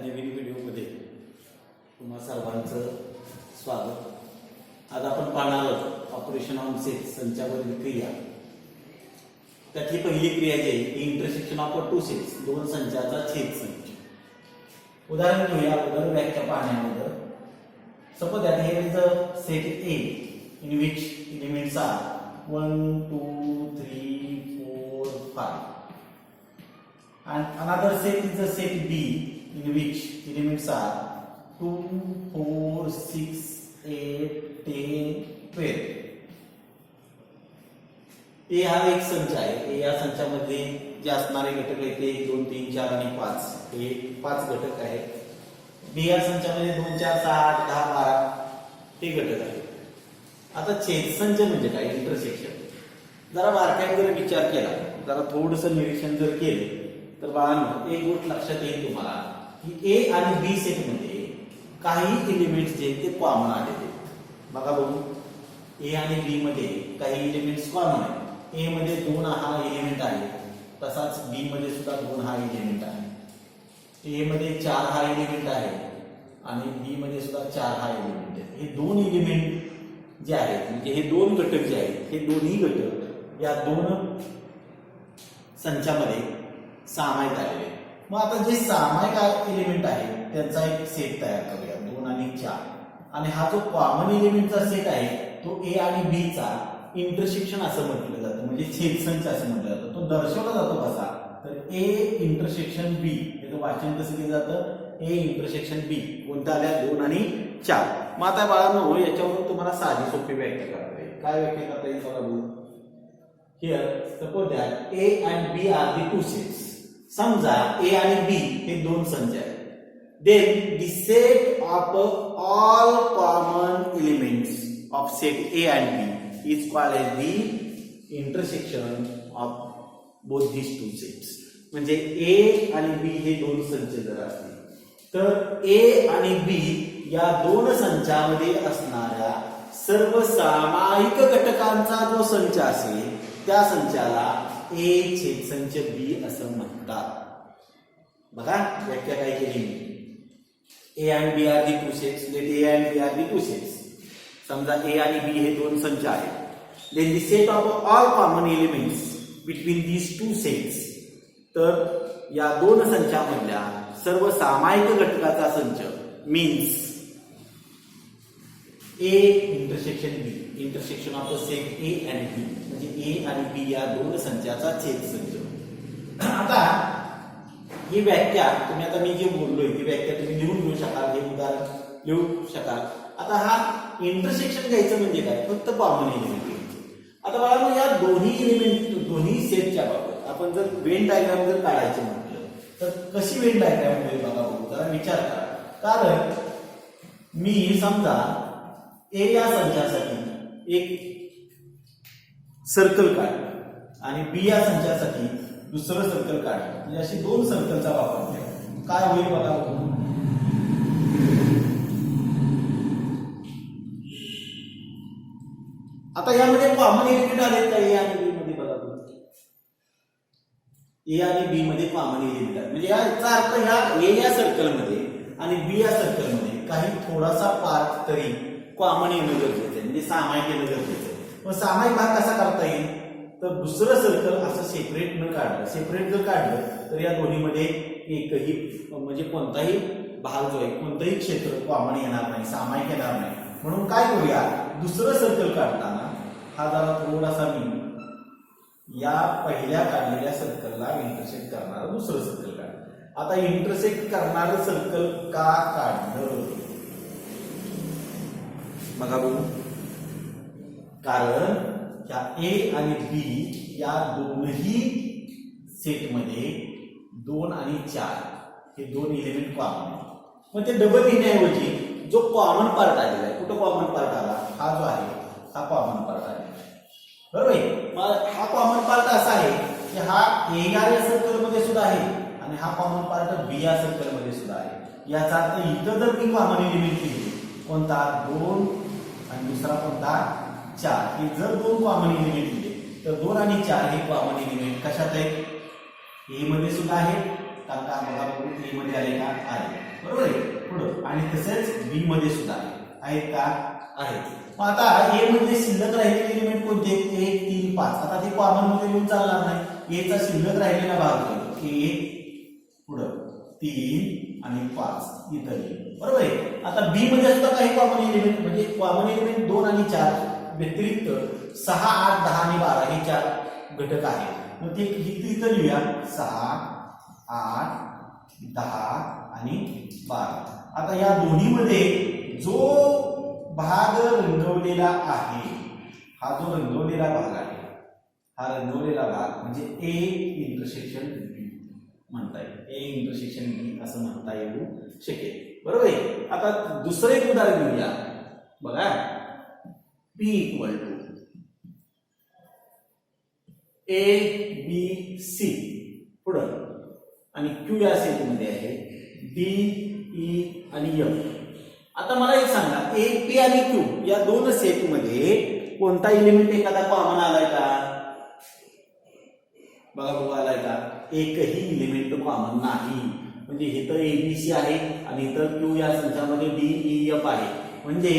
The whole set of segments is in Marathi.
नवीन व्हिडिओमध्ये तुम्हा सर्वांचं स्वागत. आज आपण पाहणार आहोत ऑपरेशन ऑन सेट संचावरील क्रिया. त्यातली पहिली क्रिया जी आहे इंटरसेक्शन ऑफ टू सेट्स, दोन संचाचा छेद संच. उदाहरण घेऊया अगोदर व्याख्या पाहण्याअगोदर. Suppose that here is a set A in which elements are 1, 2, 3, 4, 5. And another set is a set B in which elements are 2, 4, 6, 8, 10, 12. A हा एक संच आहे. A या संचामध्ये जे असणारे घटक आहेत ते 2, 3, 4 आणि 5 हे 5 घटक आहेत. B या संचामध्ये 2, 4, 6, 8, 10, 12 हे घटक आहेत. आता छेदसंच म्हणजे काय? इंटरसेक्शन. जरा बारकाईने जर विचार केला, जरा थोडंसं निरीक्षण जर केलं तर बाळांनो एक गोष्ट लक्षात येईल तुम्हाला की ए आणि बी सेटमध्ये काही एलिमेंट्स जे ते कॉमन आलेले. बघा बघू, ए आणि बी मध्ये काही एलिमेंट्स कॉमन आहेत. ए मध्ये 2 हा एलिमेंट आहे, तसाच बी मध्ये सुद्धा 2 हा एलिमेंट आहे. ए मध्ये 4 हा एलिमेंट आहे आणि बी मध्ये सुद्धा 4 हा एलिमेंट आहे. हे दोन एलिमेंट जे आहेत म्हणजे हे दोन घटक जे आहेत हे दोन्ही घटक या दोन संचामध्ये सामायिक आलेले. मग आता जे सामायिक एलिमेंट आहे त्यांचा एक सेट तयार करूया 2 आणि 4. आणि हा जो कॉमन एलिमेंटचा सेट आहे तो ए आणि बी चा इंटरसेक्शन असं म्हटलं जातं, म्हणजे छेदसंच असं म्हटलं जातं. तो दर्शवला जातो कसा? तर ए इंटरसेक्शन बी. याचं वाचन कसं केलं जातं? ए इंटरसेक्शन बी. कोणत्या आल्या? 2 आणि 4. मग आता बाळांनो याच्यावरून तुम्हाला साधी सोपी व्याख्या करता येईल. काय व्याख्या करता येईल बघा बघू. Here suppose that A and B are the two sets. समजा ए आणि बी हे दोन संच आहेत. Then the set of all common elements of set A and B is called as the intersection of both these two sets. म्हणजे A आणि B हे दोन संच जर असतील तर A आणि B या दोन संचामध्ये असणाऱ्या सर्व सामायिक घटकांचा जो संच असेल त्या संचाला A छेदसंच B असं म्हणतात. बघा व्याख्या काय केली मी. A and B are the two sets. Let A and B are the two sets. समजा ए आणि बी हे दोन संच आहेत. Then the set of all common elements between these two sets. तर या दोन संचामधल्या सर्व सामायिक घटकाचा संच means A intersection B. Intersection of set A आणि बी म्हणजे ए आणि बी या दोन संचाचा छेदसंच. आता ही व्याख्या तुम्ही आता मी जे बोललोय ती व्याख्या तुम्ही लिहून घेऊ शकाल, हे उदाहरण लिहू शकाल. आता हा इंटरसेक्शन घ्यायचं म्हणजे काय? फक्त कॉमन एलिमेंट. आता बघा या दोन्ही एलिमेंट दोन्ही सेटच्या बाबत आपण जर वेन डायग्राम जर काढायचं म्हटलं तर कशी वेन डायग्राम होईल बघा बघू, जरा विचार करा. कारण मी समजा ए या संचासाठी एक सर्कल काढलं आणि बी या संचासाठी दुसरं सर्कल काढलं, म्हणजे अशी दोन सर्कलचा वापर केला. काय होईल बघा बघू. आता यामध्ये कॉमन एलिमेंट आले का ए आणि बी मध्ये? बघा ए आणि बी मध्ये कॉमन एलिमेंट आहे. म्हणजे याचा अर्थ ह्या ए या सर्कलमध्ये आणि बी या सर्कलमध्ये काही थोडासा पार्ट तरी कॉमन येणं गरजेचं आहे, म्हणजे सामायिक येणं गरजेचं आहे. मग सामायिक भाग कसा करता येईल? तर दुसरं सर्कल असं सेपरेट न काढलं. सेपरेट जर काढलं तर या दोन्हीमध्ये एकही म्हणजे कोणताही भाग जो आहे कोणतंही क्षेत्र कॉमन येणार नाही, सामायिक येणार नाही. म्हणून काय करूया, दुसरं सर्कल काढताना हा जरा थोडासा मी या पहिल्या काढलेल्या सर्कलला इंटरसेक्ट करणारं दुसरं सर्कल काढ. आता इंटरसेक्ट करणारं सर्कल का काढलं बघा बघू. कारण या ए आणि बी या दोनही सेटमध्ये 2 आणि 4 हे दोन एलिमेंट कॉमन आहेत. मग ते डबल लिहिण्याऐवजी जो कॉमन पार्ट आलेला आहे, कुठं कॉमन पार्ट आला? हा जो आहे हा कॉमन पार्ट आहे, बरोबर आहे. मग हा कॉमन पार्ट असा आहे की हा ए या सर्कलमध्ये सुद्धा आहे आणि हा कॉमन पार्ट बी या सर्कलमध्ये सुद्धा आहे. याचा अर्थ इथं जर मी कॉमन एलिमेंट लिहिले कोणता? 2 आणि दुसरा कोणता? 4. हे जर दोन कॉमन एलिमेंट लिहिले तर 2 आणि 4 हे कॉमन एलिमेंट कशात आहेत? ए मध्ये सुद्धा आहेत कारण का बघा ए मध्ये आले का आहे, बरोबर आहे. पुढं आणि तसेच बी मध्ये सुद्धा आहेत का आहेत. मग आता ए मध्ये शिल्लक राहिलेले एलिमेंट कोणते 1 3 5. आता ते कॉमन मध्ये येऊन चालणार नाही. ए चा शिल्लक राहिलेला भाग 1 पुढं 3 आणि 5 इतर एलिमेंट, बरोबर आहे. आता बी मध्ये असतं काही कॉमन एलिमेंट, म्हणजे कॉमन एलिमेंट 2 आणि 4 व्यतिरिक्त 6 8 10 आणि 12 हे 4 घटक आहेत. मग ते किती तर लिहूया 6 8 10 आणि 12. आता या दोन्हीमध्ये जो भाग रंगवलेला आहे, हा जो रंगवलेला भाग आहे, हा रंगवलेला भाग म्हणजे ए इंटरसेक्शन बी म्हणता येईल. ए इंटरसेक्शन बी असं म्हणता येऊ शकेल, बरोबर आहे. आता दुसरं एक उदाहरण घेऊया. बघा P equal to A B C पुढं आणि क्यू या सेटमध्ये आहे डी ई आणि एफ. आता मला एक सांगा, ए पी आणि क्यू या दोन सेटमध्ये कोणता एलिमेंट एखादा कॉमन आलाय का? बघा बघा आलाय का? एकही एलिमेंट कॉमन नाही. म्हणजे इथं एबीसी आहे आणि इथं क्यू या संचामध्ये डी ई एफ आहे. म्हणजे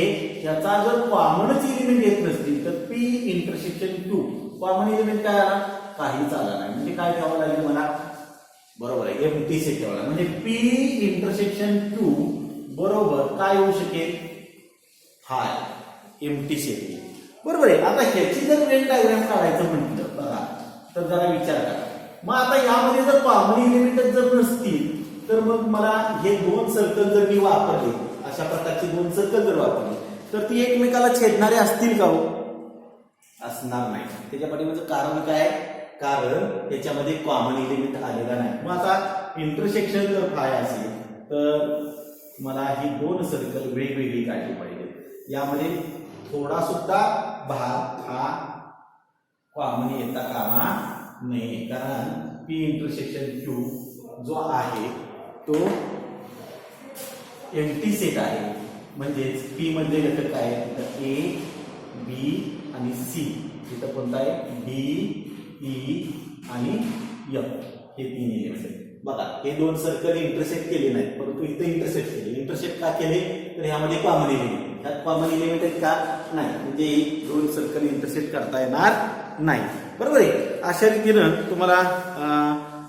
याचा जर कॉमनच एलिमेंट येत नसतील तर P intersection Q common element काय आला? काहीच आला नाही. म्हणजे काय ठेवावं लागेल मला? बरोबर आहे, एम्प्टी सेट ठेवावा लागेल. म्हणजे पी इंटरसेक्शन क्यू बरोबर काय होऊ शकेल? हाय एम्प्टी सेट, बरोबर आहे. आता ह्याची जर वेन डायग्राम काढायचं म्हटलं बघा तर जरा विचार करा. मग आता यामध्ये जर कॉमन एलिमेंट जर नसतील तर मग मला हे दोन सर्कल जर मी वापरले, अशा प्रकारची दोन सर्कल जर वापरली तर ती एकमेकाला छेदणारे असतील का हो? असणार नाही. त्याच्या पाठीमागचं कारण काय? कारण त्याच्यामध्ये कॉमन एलिमेंट आलेला नाही. मग आता इंटरसेक्शन जर फाय असेल तर मला ही दोन सर्कल वेगवेगळी काढली पाहिजे. यामध्ये थोडा सुद्धा भाग हा कॉमन येता कामा नये, कारण पी इंटरसेक्शन क्यू जो आहे तो एम्प्टी सेट आहे. म्हणजेच पी मध्ये घटक काय? तर ए बी आणि सी. इथं कोणता आहे? डी ई आणि एफ हे तीन एलिमेंट आहेत. बघा हे दोन सर्कल इंटरसेक्ट केले नाहीत, परंतु इथे इंटरसेक्ट केले. इंटरसेक्ट का केले? तर ह्यामध्ये कॉमन एलिमेंट, ह्यात कॉमन एलिमेंट आहेत का? नाही. म्हणजे दोन सर्कल इंटरसेक्ट करता येणार नाही, बरोबर आहे. अशा रीतीनं तुम्हाला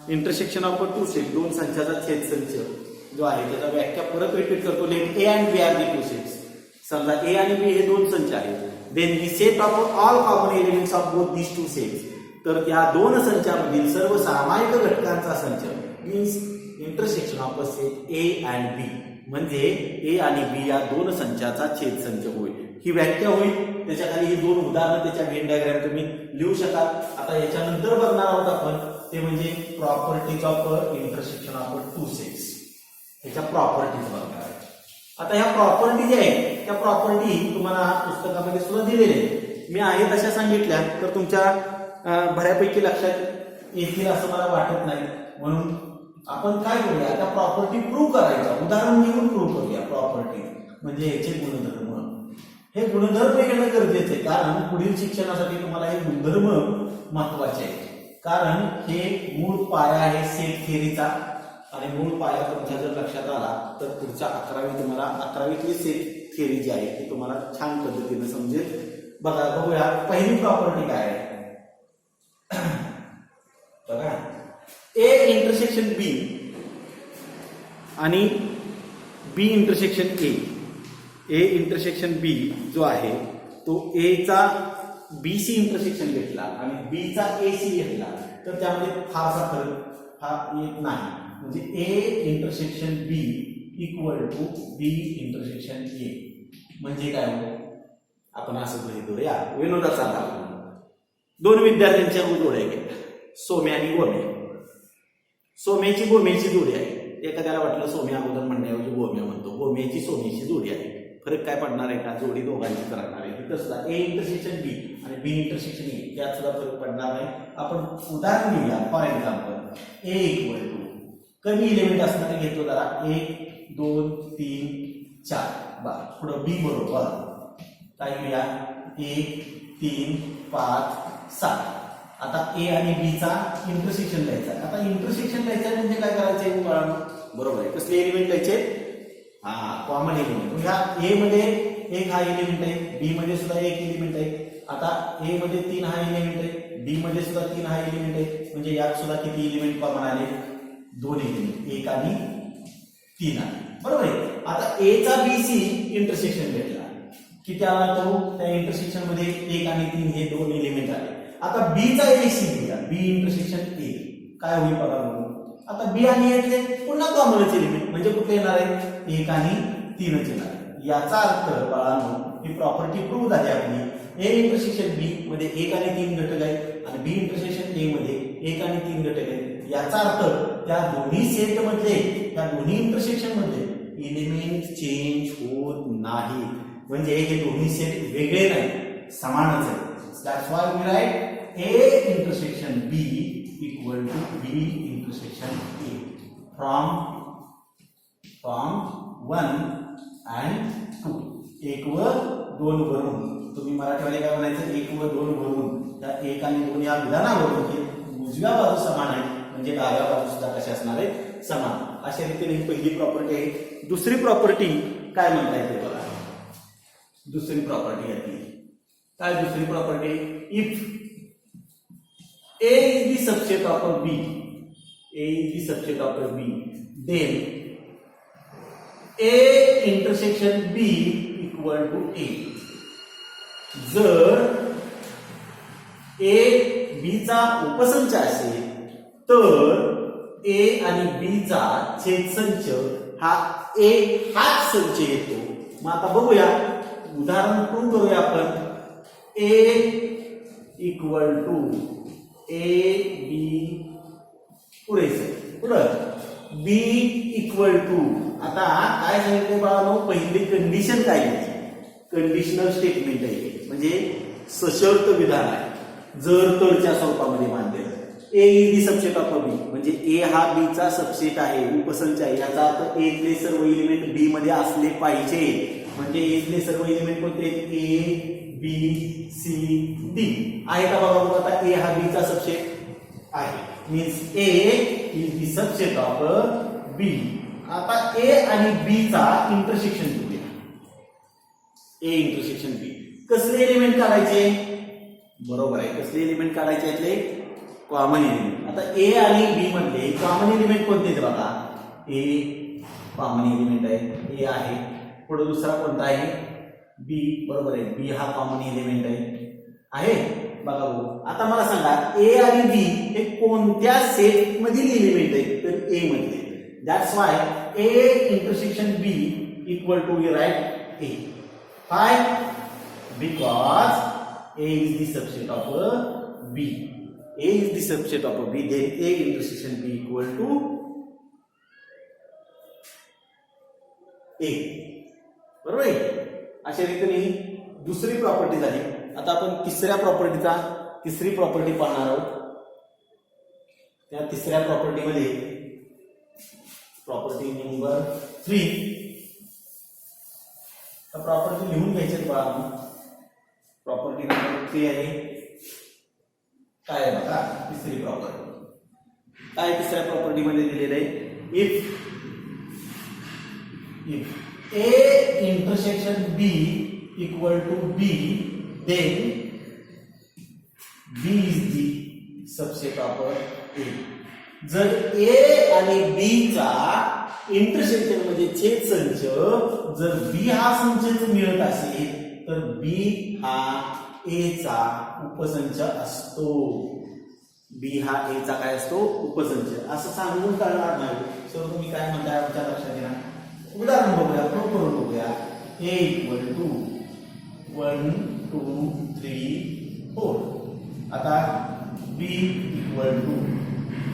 इंटरसेक्शन ऑफ टू सेट, दोन संचाचा छेद संच जो आहे त्याचा व्याख्या परत रिपीट करतो. Let A and B are the two sets. समजा ए आणि बी हे दोन संच आहेत. Then the set of all common elements of both these two sets. तर त्या दोन संचामधील सर्व सामायिक घटकांचा संच means intersection of a set A and B. म्हणजे ए आणि बी या दोन संचाचा छेद संच होईल. ही व्याख्या होईल. त्याच्या खाली ही दोन उदाहरणं त्याच्या व्हेन डायग्राम तुम्ही लिहू शकाल. आता याच्यानंतर बघणार आहोत आपण ते म्हणजे properties of intersection of two sets. ह्याच्या प्रॉपर्टीज बघणार आहे. आता ह्या प्रॉपर्टी ज्या आहेत त्या प्रॉपर्टी तुम्हाला पुस्तकामध्ये सुद्धा दिलेल्या आहेत. मी आहे तशा सांगितल्या तर तुमच्या बऱ्यापैकी लक्षात येतील असं मला वाटत नाही. म्हणून आपण काय करूया, त्या प्रॉपर्टी प्रूव्ह करायच्या, उदाहरण घेऊन प्रूव्ह करूया. प्रॉपर्टी म्हणजे याचे गुणधर्म. हे गुणधर्म घेणं गरजेचं आहे, कारण पुढील शिक्षणासाठी तुम्हाला हे गुणधर्म महत्वाचे आहे. कारण हे मूळ पाया आहे सेट थिअरीचा. आणि मूळ पाया तुमच्या जर लक्षात आला तर पुढच्या 11वीतली सेट थिअरी जी आहे ती तुम्हाला छान पद्धतीने समजेल. बघा बघूया पहिली प्रॉपर्टी काय आहे. बघा ए इंटरसेक्शन बी आणि बी इंटरसेक्शन ए. ए इंटरसेक्शन बी जो आहे तो ए चा बी सी इंटरसेक्शन घेतला आणि बी चा ए सी घेतला तर त्यामध्ये फारसा फरक हा येत नाही. म्हणजे A intersection B equal to B intersection A. म्हणजे काय हो, आपण असं गृहीत धरूया विनोदाचा दाखला. दोन विद्यार्थ्यांच्या जोड्या घेतल्या, सोम्या आणि गोम्या. सोम्याची गोम्याची जोडी आहे. एखाद्याला वाटलं सोम्या अगोदर म्हणण्याऐवजी गोम्या म्हणतो. गोम्याची सोम्याची जोडी आहे. फरक काय पडणार आहे का? जोडी दोघांची करणार आहे. तिथं सुद्धा ए इंटरसेक्शन बी आणि बी इंटरसेक्शन ए यात सुद्धा फरक पडणार नाही. आपण उदाहरण घेऊया. For example A equal to कमी एलिमेंट असणारे घेतो जरा 1 2 3 4. बरं पुढं बी बरोबर काय घेऊया 1 3 5 7. आता ए आणि बी चा इंटरसेक्शन लिहायचा. आता इंटरसेक्शन लिहायचं म्हणजे काय करायचंय बाळांनो? बरोबर आहे. कसले एलिमेंट लिहायचे? Common element. ह्या ए मध्ये एक हा एलिमेंट आहे, बी मध्ये सुद्धा एक एलिमेंट आहे. आता ए मध्ये 3 हा एलिमेंट आहे, बी मध्ये सुद्धा 3 हा एलिमेंट आहे. म्हणजे यात सुद्धा किती एलिमेंट कॉमन आले? 2 एलिमेंट, 1 आणि 3 आले. बरोबर आहे. आता ए चा बी सी इंटरसेक्शन भेटला किती आला? तो त्या इंटरसेक्शन मध्ये 1 आणि 3 हे 2 एलिमेंट आले. आता बी चा ए सी भेटला, बी इंटरसेक्शन ए काय होईल बघा. आता बी आणि ए चे पुन्हा कॉमनच एलिमेंट म्हणजे कुठे येणार आहे? 1 आणि 3च येणार आहे. याचा अर्थ बाळांनो ही प्रॉपर्टी प्रूव्ह झाली आपली. ए इंटरसेक्शन बी मध्ये 1 आणि 3 घटक आहेत आणि बी इंटरसेक्शन ए मध्ये 1 आणि 3 घटक आहेत. याचा अर्थ त्या दोन्ही सेट मधले, त्या दोन्ही इंटरसेक्शन मधले एलिमेंट चेंज होत नाही. म्हणजे हे दोन्ही सेट वेगळे नाही, समानच आहेत. That's why we write A intersection B equal to B intersection A from 1 and 2. 1 व 2 वरून. तुम्ही मराठीवाले काय म्हणायचं? 1 व 2 वरून. त्या 1 आणि 2 या विधानावरून की उजव्या बाजू समान आहे म्हणजे डाव्या बाजू सुद्धा कशा असणार आहे? समान. अशा रीतीने ही पहिली प्रॉपर्टी आहे. दुसरी प्रॉपर्टी काय म्हणता येते बघा. दुसरी प्रॉपर्टी आहे काय? दुसरी property, if A is the subset of a B, A is the subset of a B, then A intersection B equal to A. जर ए बी चा उपसंच असेल तर ए आणि बी चा छेदसंच हा ए हाच संच येतो. मग आता बघूया, उदाहरण प्रूव्ह करूया आपण. ए इक्वल टू ए बी पुरेसे पुढं बी इक्वल टू. आता काय सांगितलं बाळांनो? पहिली कंडिशन काय आहे? कंडिशनल स्टेटमेंट आहे म्हणजे सशर्त विधान आहे. जर तरच्या स्वरूपामध्ये मांडलेलं. A is the subset of a B म्हणजे ए हा बी चा सबसेट आहे, उपसंच आहे. याचा अर्थ ए तले सर्व एलिमेंट बी मध्ये असले पाहिजे. म्हणजे ए तले सर्व एलिमेंट कोणते? ए बी सी डी आहे का बघा. आता ए हा बी चा सबसेट आहे, means A is the subset of B. आता ए आणि बी चा इंटरसेक्शन घेऊया. A intersection B. कसले एलिमेंट काढायचे? बरोबर आहे, कसले एलिमेंट काढायचे? यातले कॉमन एलिमेंट. आता ए आणि बी मधले कॉमन एलिमेंट कोणते बघा. ए कॉमन एलिमेंट आहे, ए आहे. पुढे दुसरा कोणता आहे? बी. बरोबर आहे, बी हा कॉमन एलिमेंट आहे बघा भाऊ. आता मला सांगा ए आणि बी हे कोणत्या सेट मधील एलिमेंट आहेत? तर ए मधले. That's why A intersection B equal to we write A. Why? Because A is the subset of B. A is the subset of B. Then A intersection B equal to A. बरोबर आहे. अशा रीतीने दुसरी प्रॉपर्टी झाली. आता आपण तिसरी प्रॉपर्टी पाहणार आहोत. त्या तिसऱ्या प्रॉपर्टी मध्ये प्रॉपर्टी नंबर 3. प्रॉपर्टी लिहून घ्यायचे बाळा. प्रॉपर्टी नंबर 3 आहे. काय आहे बघा तिसरी प्रॉपर्टी. काय तिसऱ्या प्रॉपर्टी मध्ये दिलेलं आहे? If A intersection B equal to B then B is the subset of A. जर ए आणि बी चा इंटरसेक्शन म्हणजे छेद संच जर बी हा संच मिळत असेल तर बी हा ए चा उपसंच असतो. बी हा ए चा काय असतो? उपसंच. असं सांगून कळणार नाही. सर तुम्ही काय म्हणताय आमच्या लक्षात घ्या. उदाहरण बघूया, प्रूव्ह करून बघूया. ए इक्वल टू 1 2 3 4. आता बी इक्वल टू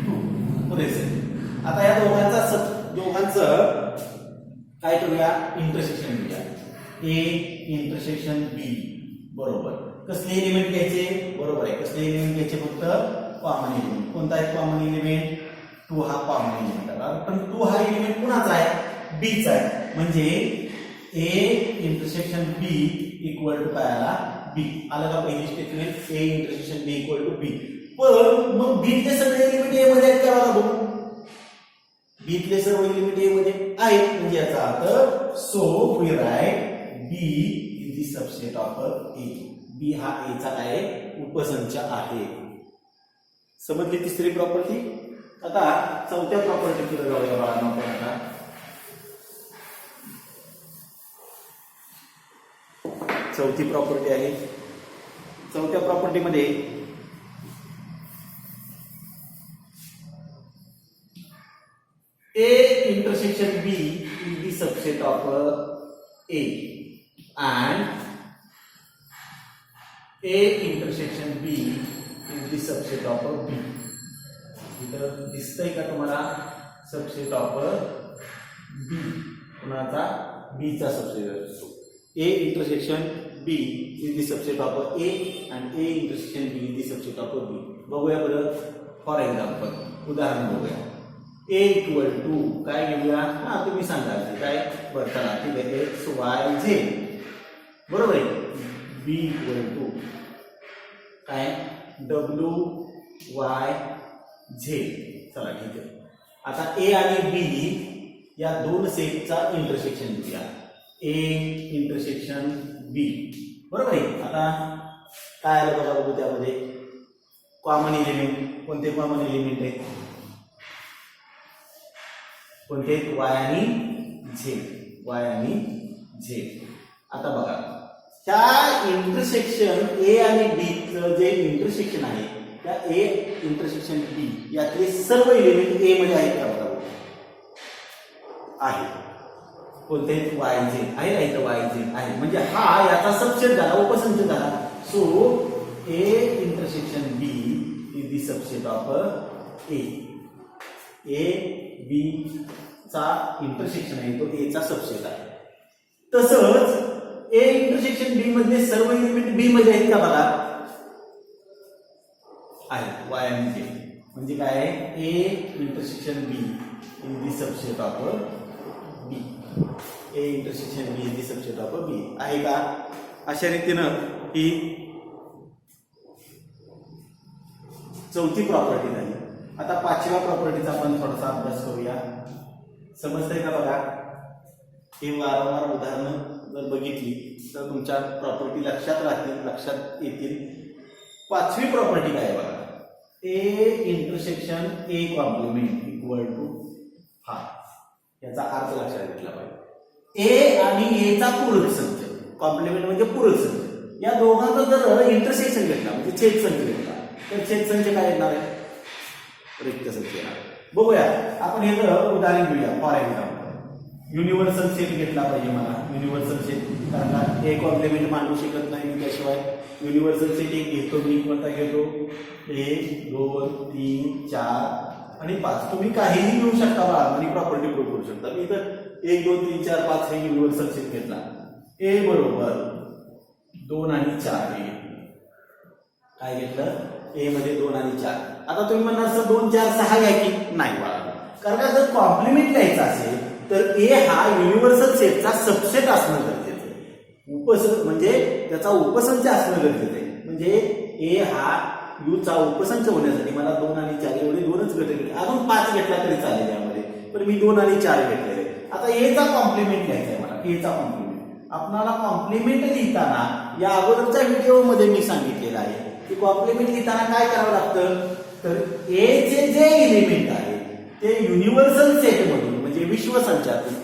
2 पुरेसे. आता या दोघांचं काय करूया? इंटरसेक्शन घेऊया. ए इंटरसेक्शन बी. बरोबर. कसले एलिमेंट घ्यायचे? बरोबर आहे, कसले एलिमेंट घ्यायचे? फक्त कॉमन एलिमेंट. कोणता आहे कॉमन एलिमेंट? 2 हा कॉमन एलिमेंट आहे. पण 2 हा एलिमेंट कुणाचा आहे? बीचा आहे. म्हणजे A intersection B equal to काय आला? बी. आलं का पहिली statement? A intersection B equal to B. पण मग बीतले सगळे एलिमेंट ए मध्ये आहेत का बघा बघू. बीतले सर्व एलिमेंट ए मध्ये आहेत म्हणजे याचा अर्थ so we write B is the subset of A. B हा ए चा काय उपसंच आहे. समजली तिसरी प्रॉपर्टी. आता चौथ्या प्रॉपर्टीकडे जाऊया बाळांनो आपण. आता चौथी प्रॉपर्टी आहे. चौथ्या प्रॉपर्टी मध्ये A intersection B is the subset of A and A intersection B is the subset of B. इथं दिसतंय का तुम्हाला सबसेट ऑफ B कुणाचा B चा सबसेट असतो. A intersection B is the subset of A and A intersection B is the subset of B. बघूया बरं. फॉर एक्झाम्पल उदाहरण बघूया. A इक्वल टू काय घेऊया. हा तुम्ही सांगा काय बरं चला ठीक आहे. एक्स वाय झेड बरोबर आहे. B इक्वल टू काय डब्ल्यू वाय झेड. चला ठीक आहे. आता A आणि B या दोन सेटचा इंटरसेक्शन घेऊया. A इंटरसेक्शन B बरोबर आहे. आता काय आलं बघा बघू त्यामध्ये कॉमन एलिमेंट. कोणते कॉमन एलिमेंट आहेत. कोणते वाय आणि झेड. वाय आणि झेड. आता बघा त्या इंटरसेक्शन ए आणि बी जे इंटरसेक्शन आहे त्या ए इंटरसेक्शन बी यातले सर्व एलिमेंट ए मध्ये आहेत का बघा. आहे. कोणते वाय झेड आहे. इथं वाय झेड आहे म्हणजे हा याचा सबसेट झाला उपसंच झाला. So A intersection B is the subset of A. A B चा इंटरसेक्शन आहे तो ए चा सबसेट आहे. तसंच ए इंटरसेक्शन बी मधले सर्व एलिमेंट बी मध्ये आहेत का बघा. आहे. वाय आणि झेड म्हणजे काय A intersection B is the subset of B. A intersection B is the subset of B आहे का. अशा रीतीनं ही चौथी प्रॉपर्टी झाली. आता पाचव्या प्रॉपर्टीचा आपण थोडासा अभ्यास करूया. समजतंय का बघा. हे वारंवार उदाहरणं जर बघितली तर तुमच्या प्रॉपर्टी लक्षात राहतील लक्षात येतील. पाचवी प्रॉपर्टी काय बघा. A intersection A complement equal to हा. याचा अर्थ लक्षात घेतला पाहिजे. ए आणि ए चा पूरक संच. कॉम्प्लिमेंट म्हणजे पूरक संच. या दोघांचा जर इंटरसेक्शन घेतला म्हणजे छेद संच घेतला तर छेद संच काय येणार आहे. रिक्त संच येणार. बघूया आपण हे उदाहरण घेऊया. फॉर एक्झाम्पल युनिव्हर्सल सेट घेतला पाहिजे मला. युनिव्हर्सल सेट कारण का ए कॉम्प्लिमेंट मांडू शकत नाही मी त्याशिवाय. युनिव्हर्सल सेट एक घेतो मी. कोणता घेतो. 1 2 3 4 आणि 5. तुम्ही काहीही घेऊ शकता बघा आणि प्रॉपर्टी प्रूव्ह करू शकता. मी तर 1 2 3 4 5 हे युनिव्हर्सल सेट घेतला. ए बरोबर 2 आणि 4 हे काय घेतलं. ए मध्ये 2 आणि 4. आता तुम्ही म्हणणार सर 2 4 6 घ्या की. नाही बाळा. कारण का जर कॉम्प्लिमेंट घ्यायचा असेल तर ए हा युनिव्हर्सल सेटचा सबसेट असणं गरजेचं आहे. म्हणजे त्याचा उपसंच असणं गरजेचं आहे. म्हणजे ए हा यू चा उपसंच होण्यासाठी मला 2 आणि 4 एवढे दोनच घटक घेतले. अजून 5 घेतला तरी चालेल यामध्ये पण मी 2 आणि 4 घेतलेले. आता ए चा कॉम्प्लिमेंट घ्यायचा आहे मला. ए चा कॉम्प्लिमेंट आपल्याला कॉम्प्लिमेंट लिहिताना या अगोदरच्या व्हिडिओमध्ये मी सांगितलेलं आहे की कॉम्प्लिमेंट लिहिताना काय करावं लागतं. तर ए चे जे एलिमेंट आहे ते युनिव्हर्सल सेट मधून म्हणजे विश्वसंचातून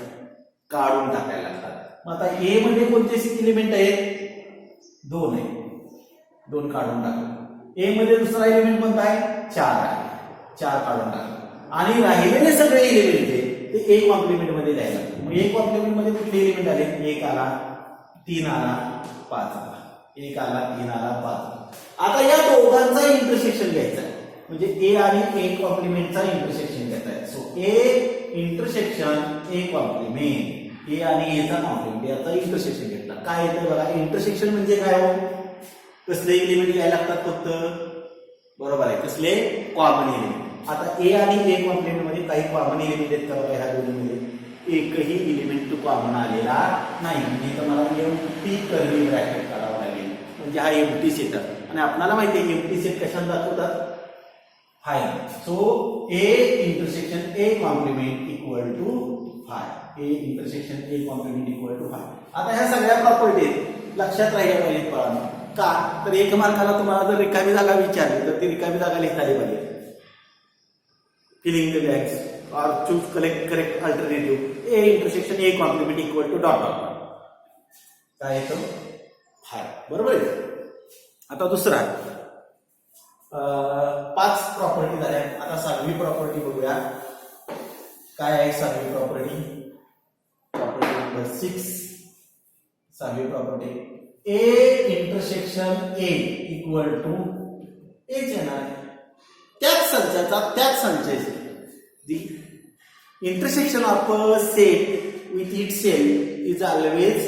काढून टाकायला लागतात. मग आता ए मध्ये कोणते एलिमेंट आहेत. 2 आहेत. 2 काढून टाकतो. ए मध्ये दुसरा एलिमेंट कोणता आहे. 4 आहे. 4 काढून टाकतो. आणि राहिलेले सगळे एलिमेंट ते ए कॉम्प्लिमेंट मध्ये द्यायला लागतात. मग ए कॉम्प्लिमेंट मध्ये कुठले एलिमेंट आले. 1 आला 3 आला 5 आला. 1 आला 3 आला 5. आता या दोघांचा इंटरसेक्शन घ्यायचा आहे म्हणजे ए आणि ए कॉम्प्लिमेंटचा इंटरसेक्शन घ्यायचा आहे. So A intersection A complement. A आणि ए चा कॉम्प्लिमेंट याचा इंटरसेक्शन घेतला. काय येतं बघा. इंटरसेक्शन म्हणजे काय हो. कसले एलिमेंट घ्यायला लागतात फक्त. बरोबर आहे. कसले कॉमन एलिमेंट. आता ए आणि ए कॉम्प्लिमेंट मध्ये काही कॉमन एलिमेंट आहेत का बघा. ह्या दोन्हीमध्ये एकही एलिमेंट तो कॉमन आलेला नाही. म्हणजे तर मला एम्प्टी कर्ली ब्रॅकेट काढावं लागेल म्हणजे हा एम्प्टी सेट आहे. आणि आपल्याला माहिती आहे एम्प्टी सेट कशाला दाखवतात. 5. So A intersection A complement equal to 5. A intersection A complement equal to 5. आता ह्या सगळ्या प्रॉपर्टी लक्षात राहिल्या पाहिजेत बाळांनो. का तर 1 मार्काला तुम्हाला जर रिकामी जागा विचारली तर ती रिकामी जागा लिहिता आली पाहिजे. Filling the blanks or choose correct alternative. A intersection A complement equal to dot dot dot. काय येतं 5. बरोबर आहे. आता दुसरा 5 प्रॉपर्टी झाल्या. आता 6वी प्रॉपर्टी बघूया. काय आहे 6वी प्रॉपर्टी? Property number 6. 6वी property A intersection A equal to H येणार आहे. त्याच संचाचा the intersection of a set with itself is always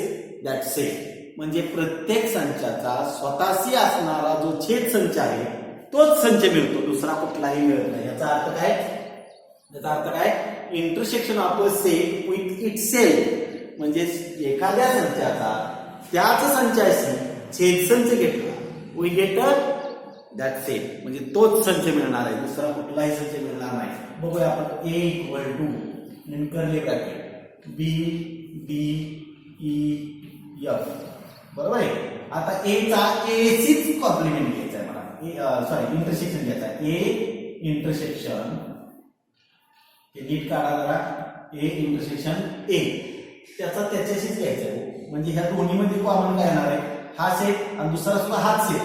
that set. म्हणजे प्रत्येक संचाचा स्वतःशी असणारा जो छेद संच आहे तोच संच मिळतो, दुसरा कुठलाही मिळत नाही. याचा अर्थ काय intersection of a set with itself म्हणजे एखाद्या संचाचा त्याच संचाशी छेद संच घेतला वी गेट दॅट सेट म्हणजे तोच संच मिळणार आहे, दुसरा कुठलाही संच मिळणार नाही. बघूया आपण A equal to in curly bracket B D E F. बरोबर आहे. आता A चा एसीच कॉम्प्लिमेंट घ्यायचा आहे मला, इंटरसेक्शन घ्यायचा आहे. A इंटरसेक्शन हे नीट काढा जरा. A इंटरसेक्शन A त्याच्याशीच घ्यायचा आहे. म्हणजे ह्या दोन्हीमध्ये कॉमन काय येणार आहे? हा सेट आणि दुसरा सुद्धा हाच सेट.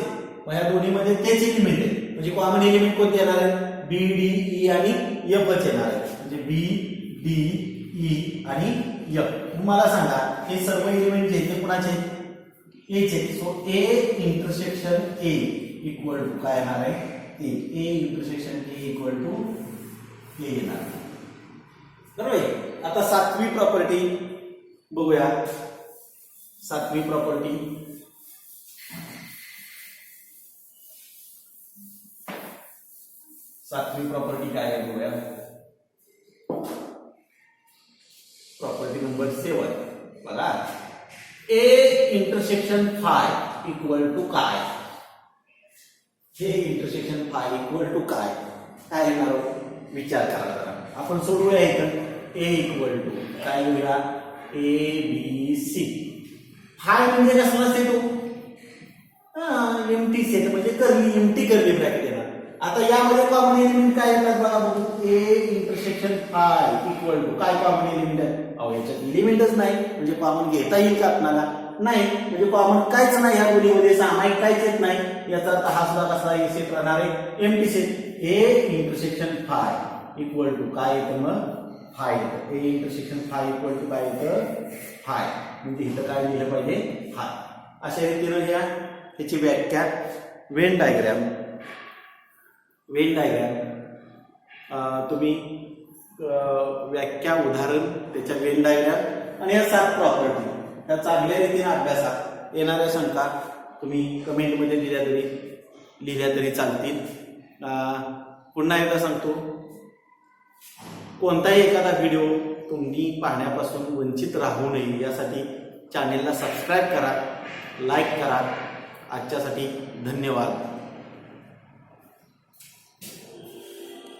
मग ह्या दोन्हीमध्ये तेच एलिमेंट आहे. म्हणजे कॉमन एलिमेंट कोणते येणार आहे? B D E आणि F येणार आहे. म्हणजे B D E आणि F. मला सांगा हे सर्व एलिमेंट जे ते कुणाचे? A चे. So A intersection A equal to काय येणार आहे? A intersection A equal to A येणार आहे. बरोबर आहे. आता 7वी प्रॉपर्टी बघूया. 7वी प्रॉपर्टी काय आहे बघूया. प्रॉपर्टी नंबर 7 बघा. A intersection phi equal to काय? हे इंटरसेक्शन फाय इक्वल टू काय येणार? विचार करा जरा. आपण सोडवूया इथं. A इक्वल टू काय लिहूया? ABC. फाय म्हणजे कसला सेट? एम्प्टी सेट म्हणजे एम्प्टी कर्ली ब्रॅकेट येणार. आता यामध्ये कॉमन एलिमेंट काय येतात बघा बघू. A intersection phi equal to काय कॉमन एलिमेंट आहे? अहो याच्यात एलिमेंटच नाही म्हणजे कॉमन घेता येईल का आपल्याला? नाही. म्हणजे कॉमन काहीच नाही ह्या दोन्हीमध्ये, सामायिक काहीच येत नाही. याचा अर्थ हा सुद्धा कसला सेट राहणार आहे? Empty set. A intersection phi equal to काय येतं मग? फाय येतं. A intersection phi equal to काय येतं? फाय. म्हणजे इथं काय लिहिलं पाहिजे? फाय. अशा रीतीनं घ्या. त्याची व्याख्या वेन डायग्रॅम तुम्ही व्याख्या उदाहरण त्याच्या वेन डायग्रॅम आणि या 7 प्रॉपर्टी ह्या चांगल्या रीतीने अभ्यासात येणाऱ्या शंका तुम्ही कमेंटमध्ये लिहिल्या तरी चालतील. पुन्हा एकदा सांगतो, कोणताही एखादा व्हिडिओ तुम्ही पाहण्यापासून वंचित राहू नये यासाठी चॅनेलला सबस्क्राईब करा, लाईक करा. आजच्यासाठी धन्यवाद.